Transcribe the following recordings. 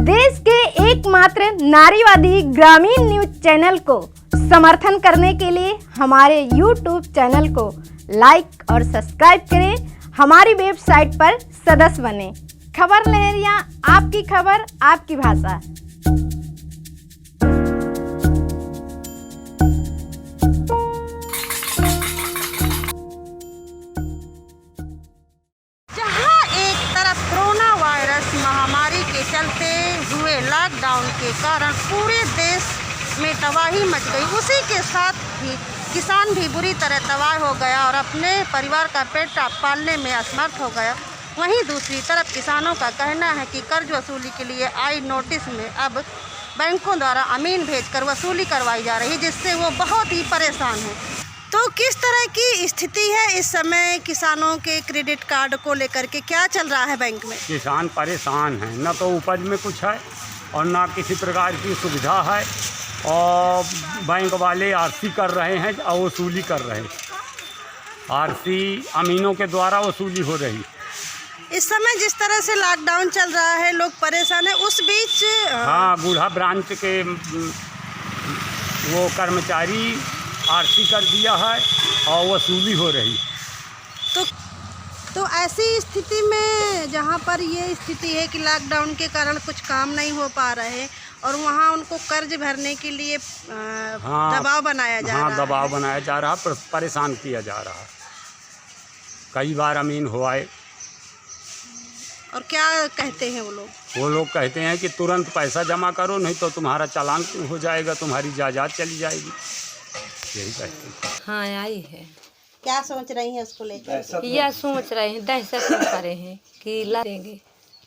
देश के एकमात्र नारीवादी ग्रामीण न्यूज चैनल को समर्थन करने के लिए हमारे YouTube चैनल को लाइक और सब्सक्राइब करें। हमारी वेबसाइट पर सदस्य बने। खबर लहरिया, आपकी खबर आपकी भाषा। महामारी के चलते हुए लॉकडाउन के कारण पूरे देश में तबाही मच गई। उसी के साथ ही किसान भी बुरी तरह तबाह हो गया और अपने परिवार का पेट पालने में असमर्थ हो गया। वहीं दूसरी तरफ किसानों का कहना है कि कर्ज वसूली के लिए आई नोटिस में अब बैंकों द्वारा अमीन भेजकर वसूली करवाई जा रही है, जिससे वो बहुत ही परेशान हैं। तो किस तरह की स्थिति है इस समय किसानों के क्रेडिट कार्ड को लेकर के, क्या चल रहा है बैंक में? किसान परेशान हैं, न तो उपज में कुछ है और ना किसी प्रकार की सुविधा है, और बैंक वाले आरसी कर रहे हैं और वसूली कर रहे हैं। आरसी अमीनों के द्वारा वसूली हो रही। इस समय जिस तरह से लॉकडाउन चल रहा है, लोग परेशान हैं। उस बीच हाँ, बूढ़ा ब्रांच के वो कर्मचारी आरसी कर दिया है और वसूली हो रही। तो ऐसी स्थिति में जहाँ पर ये स्थिति है कि लॉकडाउन के कारण कुछ काम नहीं हो पा रहे और वहाँ उनको कर्ज भरने के लिए दबाव बनाया जा रहा है। दबाव बनाया जा रहा है, परेशान किया जा रहा है। कई बार अमीन हुआए। और क्या कहते हैं वो लोग कहते हैं कि तुरंत पैसा जमा करो, नहीं तो तुम्हारा चालान हो जाएगा, तुम्हारी जायदाद चली जाएगी। यही कहते हैं। हाँ, आई है। क्या सोच रही हैं उसको लेकर? यह सोच रहे हैं, दहशत में पड़े हैं कि लाएंगे।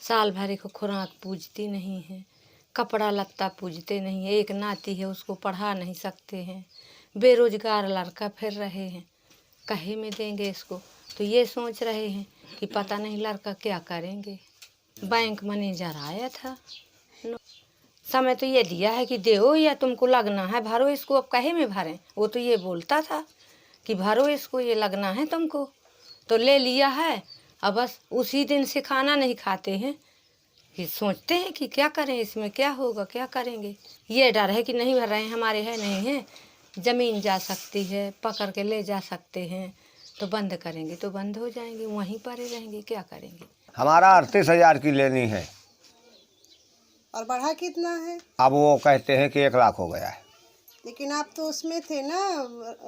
साल भर को खुराक पूजती नहीं है, कपड़ा लत्ता पूजते नहीं है। एक नाती है, उसको पढ़ा नहीं सकते हैं। बेरोजगार लड़का फिर रहे हैं, कहे में देंगे इसको। तो ये सोच रहे हैं कि पता नहीं लड़का क्या करेंगे। बैंक मैनेजर आया था, समय तो ये दिया है कि दो या तुमको लगना है भरो इसको। अब कहे में भरें? वो तो ये बोलता था कि भरो इसको, ये लगना है तुमको, तो ले लिया है। अब बस उसी दिन से खाना नहीं खाते हैं कि सोचते हैं कि क्या करें, इसमें क्या होगा, क्या करेंगे। ये डर है कि नहीं भर रहे हैं, हमारे है नहीं है, ज़मीन जा सकती है, पकड़ के ले जा सकते हैं, तो बंद करेंगे तो बंद हो जाएंगे, वहीं पर रहेंगे, क्या करेंगे। हमारा 38,000 की लेनी है। और बढ़ा कितना है? अब वो कहते हैं कि 1 लाख हो गया है। लेकिन आप तो उसमें थे ना,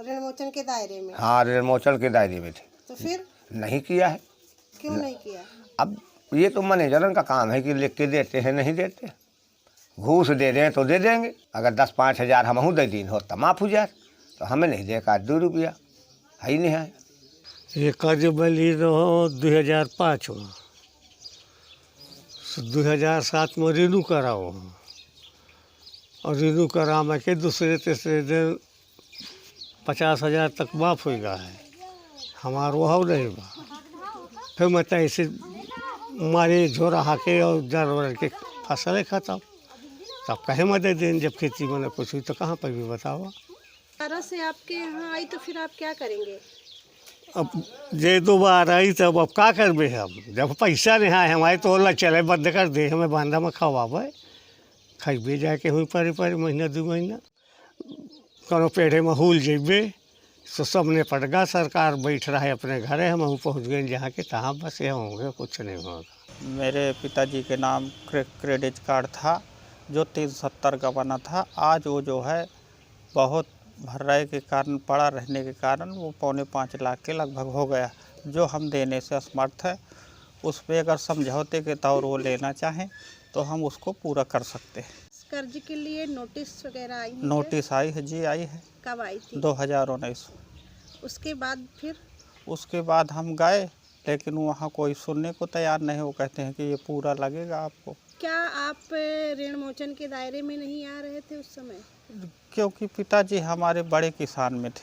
ऋण मोचन के दायरे में। हाँ, ऋण मोचन के दायरे में थे। तो फिर नहीं किया है। क्यों नहीं किया? अब ये तो मैनेजरन का काम है कि लिख के देते हैं, नहीं देते। घूस दे दें तो दे देंगे। अगर 10-5 हज़ार हमहू दे दी हो तो माफ़ हो जाए, तो हमें नहीं देगा 2 रुपया है ही नहीं है। ये कर्ज मैं ली रहा 2005 में, 2007 में रिन्यू कराओ, और रिन्यू करा मैं के दूसरे तीसरे दिन 50,000 तक माफ़ हो गया है। हमारा वह नहीं बा। फिर मैं तो ऐसे मारे झोरा हाके और जानवर के फसल खत्म। तब कहे मैं दे दें, जब खेती मैंने कुछ हुई तो कहाँ पर भी बताओ। तरह से आपके यहाँ आई तो फिर आप क्या करेंगे? अब जे 2 बार आई तब अब का करबे हम? जब पैसा नहीं है हमारे तो ला चले बंद कर दे, हमें बांधा में खवाबे खैबे जाके हुई पर महीना 2 महीना कोनो पेड़े में हुल जेबे तो सबने पड़गा। सरकार बैठ रहा है अपने घरे, हम पहुँच गए जहाँ के तहाँ, बस ये होंगे, कुछ नहीं होगा। मेरे पिताजी के नाम क्रेडिट कार्ड था जो 370 का बना था। आज वो जो है बहुत भर्राई के कारण, पड़ा रहने के कारण वो 4.25 लाख के लगभग हो गया, जो हम देने से असमर्थ है। उस पर अगर समझौते के तौर वो लेना चाहें तो हम उसको पूरा कर सकते हैं। कर्ज के लिए नोटिस वगैरह आई है? नोटिस आई है जी, आई है। कब आई थी? 2019। उसके बाद फिर? उसके बाद हम गए, लेकिन वहाँ कोई सुनने को तैयार नहीं। वो कहते हैं कि ये पूरा लगेगा आपको। क्या आप ऋण मोचन के दायरे में नहीं आ रहे थे उस समय? क्योंकि पिताजी हमारे बड़े किसान में थे।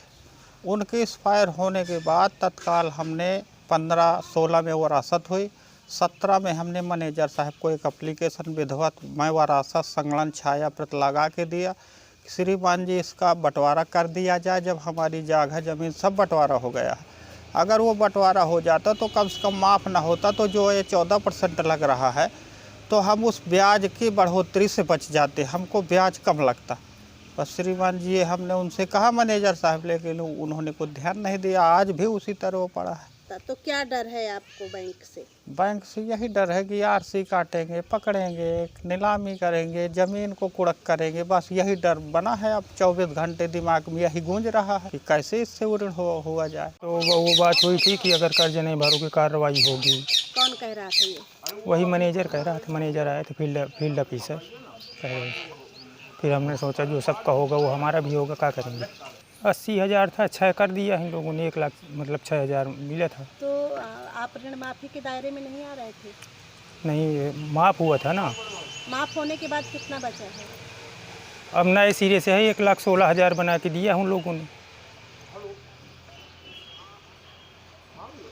उनके एक्सपायर होने के बाद तत्काल हमने 15-16 में वरासत हुई, 17 में हमने मैनेजर साहब को एक एप्लीकेशन विधिवत मैं वरासत संगठन छाया प्रत लगा के दिया, श्रीमान जी इसका बंटवारा कर दिया जाए। जब हमारी जगह ज़मीन सब बंटवारा हो गया है, अगर वो बंटवारा हो जाता तो कम से कम माफ़ ना होता, तो जो ये 14% लग रहा है तो हम उस ब्याज की बढ़ोतरी से बच जाते, हमको ब्याज कम लगता। बस श्रीमान जी हमने उनसे कहा मैनेजर साहब, लेकिन उन्होंने कुछ ध्यान नहीं दिया, आज भी उसी तरह वो पड़ा है। तो क्या डर है आपको बैंक से? बैंक से यही डर है कि आरसी काटेंगे, पकड़ेंगे, नीलामी करेंगे, ज़मीन को कुड़क करेंगे, बस यही डर बना है। अब 24 घंटे दिमाग में यही गूंज रहा है कि कैसे इससे ऋण हुआ जाए। तो वो बात हुई थी कि अगर कर्ज नहीं भरोगे कार्रवाई होगी। कौन कह रहा था ये? वही मैनेजर कह रहा था, मैनेजर आए थे, फील्ड ऑफिसर कह रहे थे। फिर हमने सोचा जो सबका होगा वो हमारा भी होगा, क्या करेंगे। 80,000 था, 6 कर दिया इन लोगों ने, 1 लाख मतलब 6,000 मिला था। तो आप ऋण माफ़ी के दायरे में नहीं आ रहे थे? नहीं, माफ़ हुआ था ना। माफ़ होने के बाद कितना बचा है? अब नए सिरे से है 1,16,000 बना के दिया उन लोगों ने।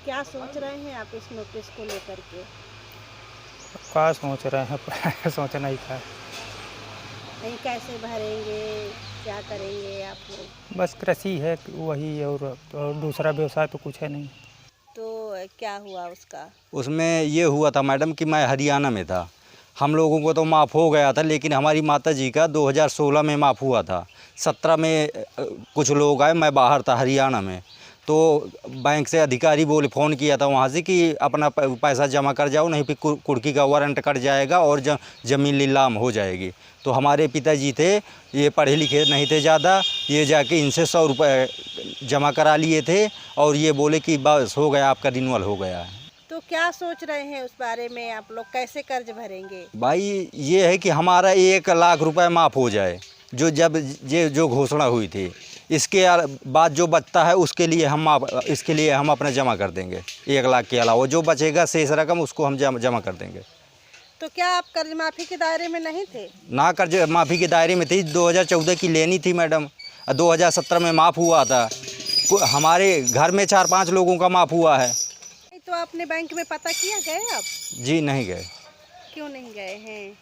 क्या सोच रहे हैं आप इस नोटिस को लेकर के? क्या सोच रहे हैं सोचना ही था। नहीं, कैसे भरेंगे, क्या करेंगे आप लोग? बस कृषि है वही, और दूसरा व्यवसाय तो कुछ है नहीं। तो क्या हुआ उसका? उसमें ये हुआ था मैडम कि मैं हरियाणा में था, हम लोगों को तो माफ़ हो गया था, लेकिन हमारी माता जी का 2016 में माफ़ हुआ था। 17 में कुछ लोग आए, मैं बाहर था हरियाणा में, तो बैंक से अधिकारी बोले, फ़ोन किया था वहाँ से कि अपना पैसा जमा कर जाओ, नहीं फिर कुर्की का वारंट कट जाएगा और ज़मीन नीलाम हो जाएगी। तो हमारे पिताजी थे, ये पढ़े लिखे नहीं थे ज़्यादा, ये जाके इनसे 100 रुपये जमा करा लिए थे और ये बोले कि बस हो गया, आपका रिन्यूअल हो गया है। तो क्या सोच रहे हैं उस बारे में? आप लोग कैसे कर्ज भरेंगे? भाई ये है कि हमारा 1 लाख रुपए माफ़ हो जाए, जो घोषणा हुई थी। इसके बाद जो बचता है उसके लिए हम अपना जमा कर देंगे। 1 लाख के अलावा जो बचेगा शेष रकम उसको हम जमा कर देंगे। तो क्या आप कर्ज माफ़ी के दायरे में नहीं थे? ना कर्ज माफ़ी के दायरे में थी, 2014 की लेनी थी मैडम, 2017 में माफ़ हुआ था। हमारे घर में 4-5 लोगों का माफ़ हुआ है। तो आपने बैंक में पता किया, गए आप? जी नहीं गए। क्यों नहीं गए हैं?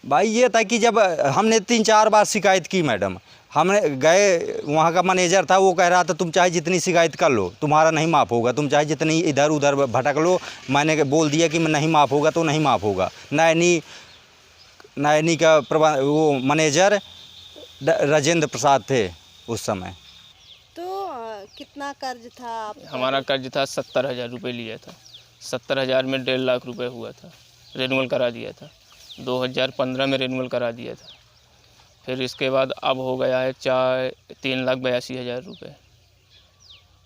भाई ये था कि जब हमने 3-4 बार शिकायत की मैडम, हमने गए, वहाँ का मैनेजर था, वो कह रहा था तुम चाहे जितनी शिकायत कर लो, तुम्हारा नहीं माफ़ होगा, तुम चाहे जितनी इधर उधर भटक लो। मैंने बोल दिया कि नहीं माफ़ होगा तो नहीं माफ़ होगा। नैनी का वो मैनेजर राजेंद्र प्रसाद थे उस समय। तो कितना कर्ज था आपका? हमारा कर्ज था 70,000 रुपये लिया था। 70,000 में 1.5 लाख रुपए हुआ था, रिन्यूअल करा दिया था। 2015 में रिन्यूअल करा दिया था। फिर इसके बाद अब हो गया है 3,82,000 रुपये।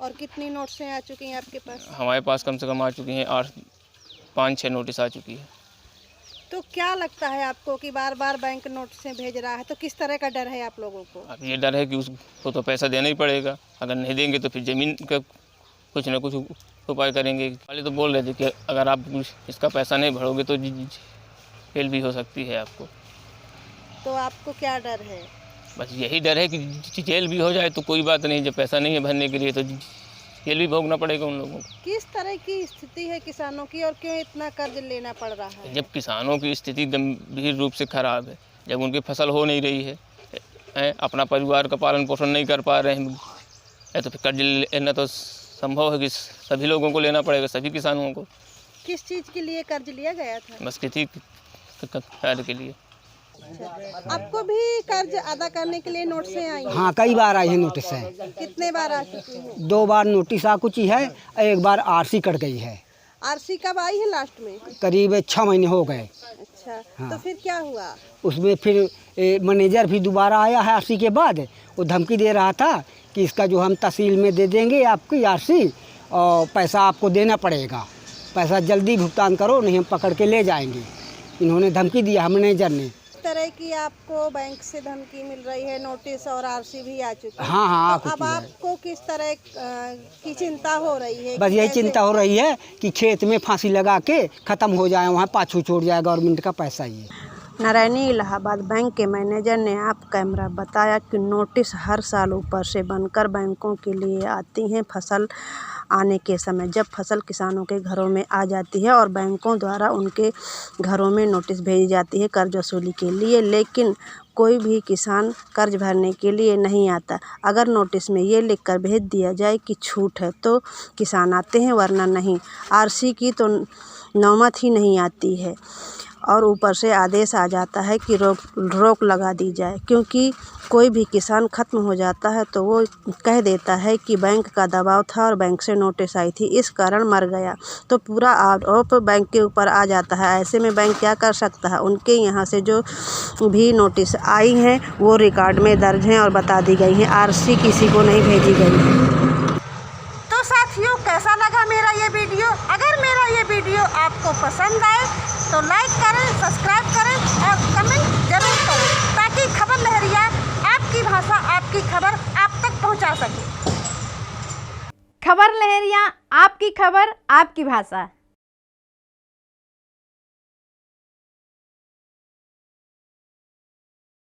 और कितनी नोट्सें आ चुकी हैं आपके पास? हमारे पास कम से कम आ चुकी हैं 5-6 नोटिस आ चुकी है। तो क्या लगता है आपको कि बार बार बैंक नोटिसें भेज रहा है? तो किस तरह का डर है आप लोगों को? अब ये डर है कि उसको तो पैसा देना ही पड़ेगा, अगर नहीं देंगे तो फिर ज़मीन का कुछ ना कुछ उपाय करेंगे। पहले तो बोल रहे थे कि अगर आप इसका पैसा नहीं भरोगे तो जेल भी हो सकती है आपको। तो आपको क्या डर है? बस यही डर है कि जेल भी हो जाए तो कोई बात नहीं, जब पैसा नहीं है भरने के लिए तो जेल भी भोगना पड़ेगा उन लोगों को। किस तरह की स्थिति है किसानों की और क्यों इतना कर्ज लेना पड़ रहा है? जब किसानों की स्थिति गंभीर रूप से ख़राब है, जब उनकी फसल हो नहीं रही है, अपना परिवार का पालन पोषण नहीं कर पा रहे हैं, तो फिर कर्ज लेना तो संभव है कि सभी लोगों को लेना पड़ेगा, सभी किसानों को। किस चीज़ के लिए कर्ज लिया गया था? बस खेती कार्य के लिए। आपको भी कर्ज अदा करने के लिए नोटिसें आई? हाँ, कई बार आई है नोटिस है। कितने बार आ चुकी है? 2 बार नोटिस आ चुकी है, एक बार आरसी कट गई है। आरसी कब आई है लास्ट में? करीब 6 महीने हो गए। अच्छा, हाँ। तो फिर क्या हुआ? उसमें फिर मैनेजर भी दोबारा आया है आरसी के बाद, वो धमकी दे रहा था कि इसका जो हम तहसील में दे देंगे आपकी आरसी, और पैसा आपको देना पड़ेगा, पैसा जल्दी भुगतान करो नहीं हम पकड़ के ले जाएंगे। इन्होंने धमकी दिया मैनेजर ने। तरह की आपको बैंक से धमकी मिल रही है, नोटिस और आरसी भी आ चुकी है। हाँ, तो अब आपको किस तरह की चिंता हो रही है? बस यही चिंता हो रही है कि खेत में फांसी लगा के ख़त्म हो जाए, वहाँ पाछू छोड़ जाए गवर्नमेंट का पैसा। ये नारायणी इलाहाबाद बैंक के मैनेजर ने आप कैमरा बताया कि नोटिस हर साल ऊपर से बनकर बैंकों के लिए आती हैं फसल आने के समय, जब फसल किसानों के घरों में आ जाती है और बैंकों द्वारा उनके घरों में नोटिस भेजी जाती है कर्ज वसूली के लिए, लेकिन कोई भी किसान कर्ज भरने के लिए नहीं आता। अगर नोटिस में ये लिखकर भेज दिया जाए कि छूट है तो किसान आते हैं, वरना नहीं। आरसी की तो नौबत ही नहीं आती है और ऊपर से आदेश आ जाता है कि रोक लगा दी जाए, क्योंकि कोई भी किसान ख़त्म हो जाता है तो वो कह देता है कि बैंक का दबाव था और बैंक से नोटिस आई थी, इस कारण मर गया, तो पूरा आरोप बैंक के ऊपर आ जाता है। ऐसे में बैंक क्या कर सकता है? उनके यहाँ से जो भी नोटिस आई हैं वो रिकॉर्ड में दर्ज हैं और बता दी गई हैं, आरसी किसी को नहीं भेजी गई है। तो साथियों, कैसा लगा मेरा ये वीडियो? अगर मेरा ये वीडियो आपको पसंद आए तो लाइक करें, सब्सक्राइब करें और कमेंट जरूर करें, ताकि खबर लहरिया आपकी भाषा, आपकी खबर आप तक पहुंचा सके। खबर लहरिया, आपकी खबर, आपकी भाषा।